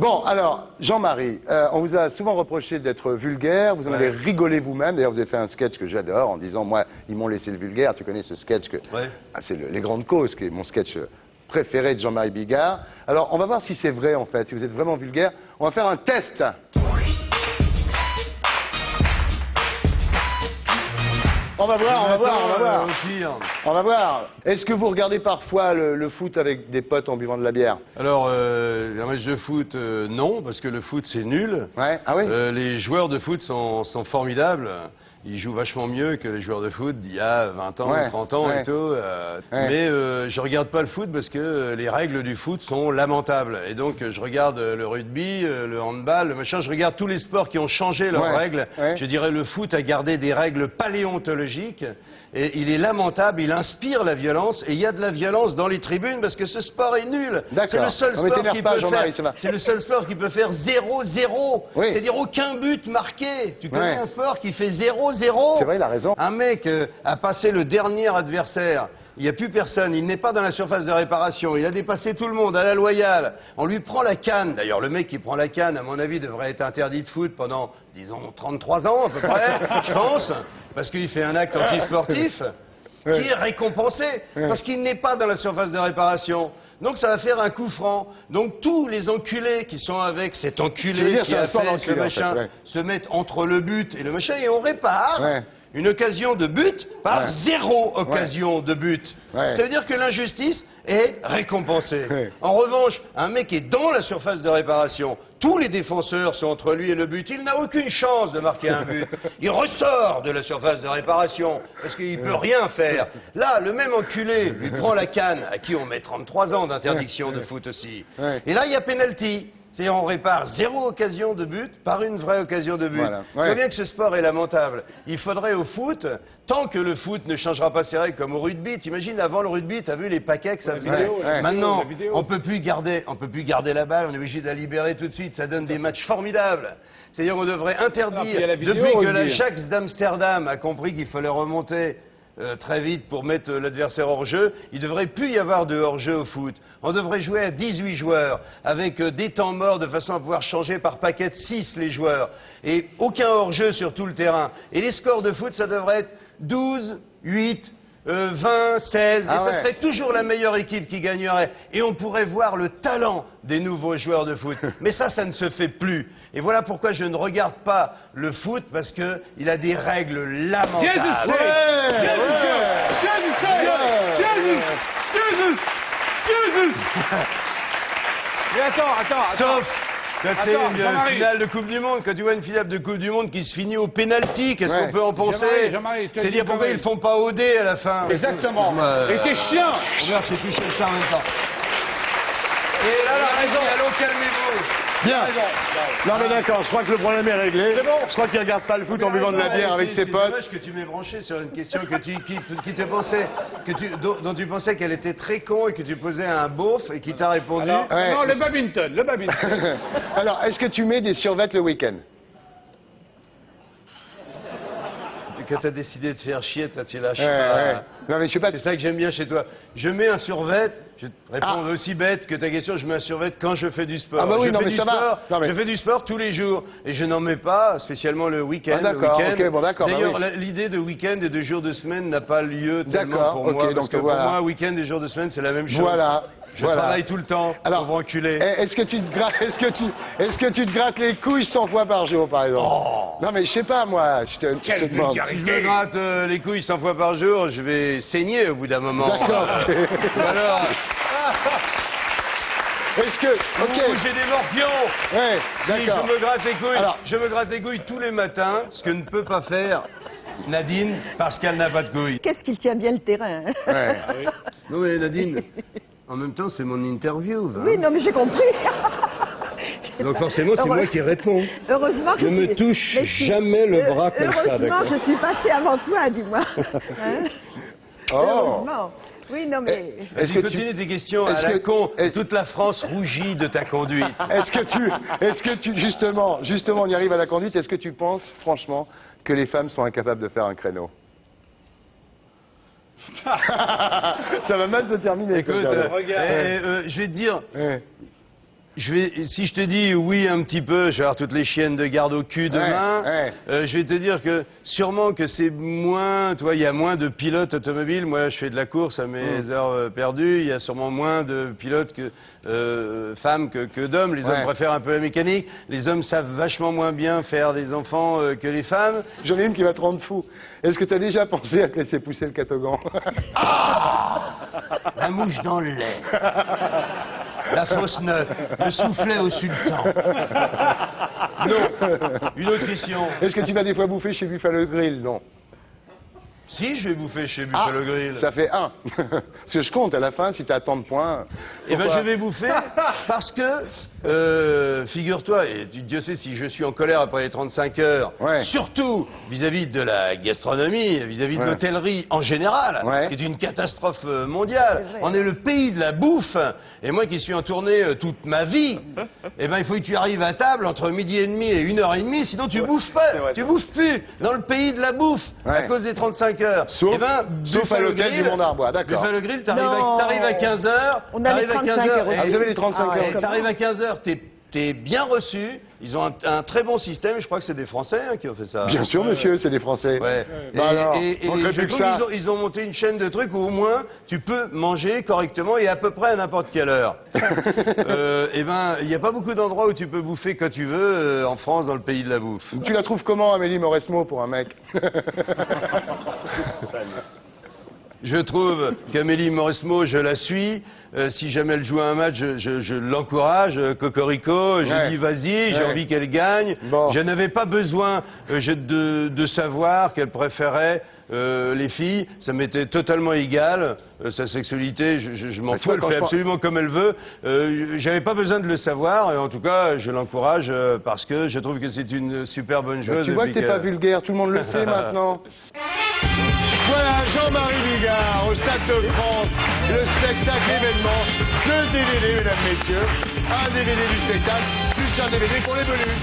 Bon, alors, Jean-Marie, on vous a souvent reproché d'être vulgaire, vous en avez rigolé vous-même, d'ailleurs vous avez fait un sketch que j'adore en disant, moi, ils m'ont laissé le vulgaire, tu connais ce sketch que... c'est Les Grandes Causes, qui est mon sketch préféré de Jean-Marie Bigard. Alors, on va voir si c'est vrai, en fait, si vous êtes vraiment vulgaire. On va faire un test. On va voir. On va voir. Est-ce que vous regardez parfois le foot avec des potes en buvant de la bière? Alors, un match de foot, non, parce que le foot, c'est nul. Ouais. Ah oui? Les joueurs de foot sont formidables. Ils jouent vachement mieux que les joueurs de foot d'il y a 20 ans, 30 ans et tout. Mais je regarde pas le foot parce que les règles du foot sont lamentables. Et donc, je regarde le rugby, le handball, le machin. Je regarde tous les sports qui ont changé leurs règles. Je dirais le foot a gardé des règles paléontologiques. Et il est lamentable, il inspire la violence. Et il y a de la violence dans les tribunes parce que ce sport est nul. C'est le seul sport qui peut faire. C'est le seul sport qui peut faire 0-0. C'est-à-dire aucun but marqué. Tu connais un sport qui fait 0-0? C'est vrai, il a raison. Un mec a passé le dernier adversaire. Il n'y a plus personne, il n'est pas dans la surface de réparation, il a dépassé tout le monde à la loyale. On lui prend la canne. D'ailleurs, le mec qui prend la canne, à mon avis, devrait être interdit de foot pendant, disons, 33 ans à peu près, je pense, parce qu'il fait un acte antisportif qui est récompensé, parce qu'il n'est pas dans la surface de réparation. Donc ça va faire un coup franc. Donc tous les enculés qui sont avec cet enculé qui a fait ce machin se mettent entre le but et le machin et on répare une occasion de but par 0 occasion de but. Ça veut dire que l'injustice est récompensée. En revanche, un mec est dans la surface de réparation, tous les défenseurs sont entre lui et le but, il n'a aucune chance de marquer un but. Il ressort de la surface de réparation parce qu'il ne peut rien faire. Là, le même enculé lui prend la canne, à qui on met 33 ans d'interdiction de foot aussi. Et là, il y a penalty. C'est-à-dire on répare 0 occasion de but par une vraie occasion de but. Je vois bien que ce sport est lamentable. Il faudrait au foot, tant que le foot ne changera pas ses règles comme au rugby, t'imagines avant le rugby, t'as vu les paquets que ça faisait. Maintenant, on peut plus garder la balle, on est obligé de la libérer tout de suite, ça donne des matchs formidables. C'est-à-dire on devrait interdire, depuis que l'Ajax d'Amsterdam a compris qu'il fallait remonter très vite pour mettre l'adversaire hors jeu, il ne devrait plus y avoir de hors jeu au foot. On devrait jouer à 18 joueurs, avec des temps morts de façon à pouvoir changer par paquet de 6 les joueurs. Et aucun hors jeu sur tout le terrain. Et les scores de foot, ça devrait être 12, 8, 20, 16, et ça serait toujours la meilleure équipe qui gagnerait. Et on pourrait voir le talent des nouveaux joueurs de foot. Mais ça ne se fait plus. Et voilà pourquoi je ne regarde pas le foot, parce qu'il a des règles lamentables. Mais attends. Sauf quand c'est une finale de Coupe du Monde, quand tu vois une finale de Coupe du Monde qui se finit au pénalty, qu'est-ce qu'on peut en penser? C'est dire pourquoi ils font pas OD à la fin. Exactement. Et t'es chien. Regarde, c'est touché ça en même temps. Et là, la raison, allô, calmez-vous. Bien. Non mais d'accord, je crois que le problème est réglé. Je crois qu'il regarde pas le foot en buvant de la bière avec ses potes. C'est dommage que tu m'aies branché sur une question que dont tu pensais qu'elle était très con et que tu posais à un beauf et qui t'a répondu. Alors, non, le badminton. Alors, est-ce que tu mets des survêtements le week-end? Quand t'as décidé de faire chier, tu lâches. Non mais je sais pas. C'est ça que j'aime bien chez toi. Je mets un survêt. Je te réponds aussi bête que ta question. Je mets un survêt quand je fais du sport. Ah bah oui, Je fais du sport tous les jours et je n'en mets pas spécialement le week-end. D'accord. Ok, bon d'accord. D'ailleurs, l'idée de week-end et de jour de semaine n'a pas lieu tellement pour moi. Parce que pour moi, week-end et jour de semaine, c'est la même chose. Voilà. Je travaille tout le temps. Alors, pour enculer. Est-ce que tu te grattes les couilles 100 fois par jour, par exemple? Non mais je sais pas moi. Je te demande. Si je me gratte les couilles 100 fois par jour, je vais saigner au bout d'un moment. D'accord. Alors. Est-ce que... j'ai des morpions. Si je me gratte les couilles, je me gratte les couilles tous les matins, ce que ne peut pas faire Nadine parce qu'elle n'a pas de couilles. Qu'est-ce qu'il tient bien le terrain. Non mais Nadine, en même temps c'est mon interview. Oui, non mais j'ai compris. Donc forcément c'est moi qui réponds. Heureusement que je me touche jamais le bras comme ça. Heureusement je suis passée avant toi, dis-moi. Heureusement. Oui, non mais... Est-ce que tu continues tes questions à la con? Toute la France rougit de ta conduite. Est-ce que tu, justement, on y arrive à la conduite, est-ce que tu penses, franchement, que les femmes sont incapables de faire un créneau? Ça va mal se terminer. Écoute, je vais te dire, Si je te dis oui un petit peu, je vais avoir toutes les chiennes de garde au cul demain, je vais te dire que sûrement que c'est moins, toi, il y a moins de pilotes automobiles. Moi, je fais de la course à mes heures perdues. Il y a sûrement moins de pilotes femmes que d'hommes. Les hommes préfèrent un peu la mécanique. Les hommes savent vachement moins bien faire des enfants que les femmes. J'en ai une qui va te rendre fou. Est-ce que tu as déjà pensé à te laisser pousser le catogan? La mouche dans le lait. La fausse note, le soufflet au sultan. Non. Une autre question. Est-ce que tu vas des fois bouffer chez Buffalo Grill? Non. Si, je vais bouffer chez Buffalo Grill. Ça fait 1. Parce que je compte à la fin, si tu as tant de points. Eh ben, je vais bouffer parce que, figure-toi, et Dieu sait si je suis en colère après les 35 heures, surtout vis-à-vis de la gastronomie, vis-à-vis de l'hôtellerie en général, qui est une catastrophe mondiale. On est le pays de la bouffe. Et moi qui suis en tournée toute ma vie, eh ben, il faut que tu arrives à table entre midi et demi et 1h30, sinon tu bouffes pas. Tu bouffes plus dans le pays de la bouffe à cause des 35 heures. Sauf, eh ben, sauf à l'hôtel du Mont d'Arbois, d'accord. Buffalo Grill, t'arrives à 15h. On a les 35 heures aussi. Ah, vous avez les 35 heures. T'arrives à 15h, t'es bien reçu. Ils ont un très bon système. Je crois que c'est des Français qui ont fait ça. Bien sûr, monsieur, c'est des Français. Ouais. Bah alors, et manquerait je plus que trouve ça. qu'ils ont monté une chaîne de trucs où au moins tu peux manger correctement et à peu près à n'importe quelle heure. Eh ben, il n'y a pas beaucoup d'endroits où tu peux bouffer quand tu veux en France, dans le pays de la bouffe. Tu la trouves comment, Amélie Mauresmo, pour un mec? Je trouve qu'Amélie Mauresmo, je la suis. Si jamais elle joue à un match, je l'encourage. Cocorico, je dis vas-y, j'ai envie qu'elle gagne. Bon. Je n'avais pas besoin de savoir qu'elle préférait les filles. Ça m'était totalement égal. Sa sexualité, je m'en fous. Elle fait absolument comme elle veut. J'avais pas besoin de le savoir. Et en tout cas, je l'encourage parce que je trouve que c'est une super bonne joueuse. Tu vois que t'es pas vulgaire, tout le monde le sait maintenant. Voilà, Jean-Marie Bigard au Stade de France, le spectacle événement, 2 DVD, mesdames, messieurs, un DVD du spectacle, plus un DVD pour les bonus.